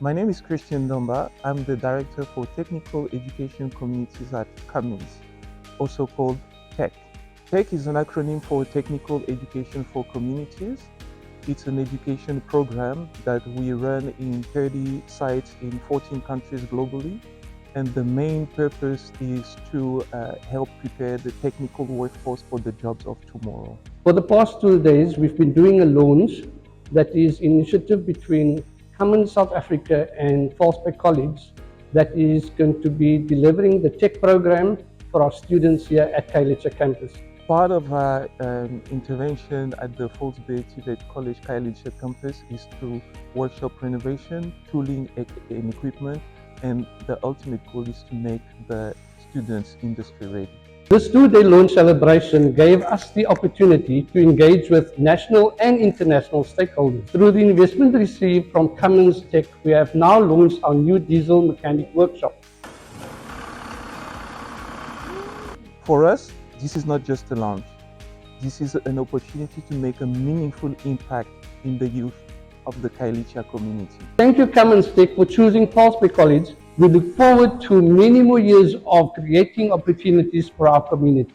My name is Ndomba. I'm the Director for Technical Education Communities at Cummins, also called TEC. TEC is an acronym for Technical Education for Communities. It's an education program that we run in 30 sites in 14 countries globally. And the main purpose is to help prepare the technical workforce for the jobs of tomorrow. For the past 2 days, we've been doing a launch that is an initiative between Cummins South Africa and Valsbeck College that is going to be delivering the tech program for our students here at Khayelitsha campus. Part of our intervention at the Valsbeck TVET College Khayelitsha campus is through workshop renovation, tooling and equipment, and the ultimate goal is to make the students industry ready. This 2-day launch celebration gave us the opportunity to engage with national and international stakeholders. Through the investment received from Cummins Tech, we have now launched our new diesel mechanic workshop. For us, this is not just a launch. This is an opportunity to make a meaningful impact in the youth of the Khayelitsha community. Thank you, Cummins Tech, for choosing Valsbeck College. We look forward to many more years of creating opportunities for our community.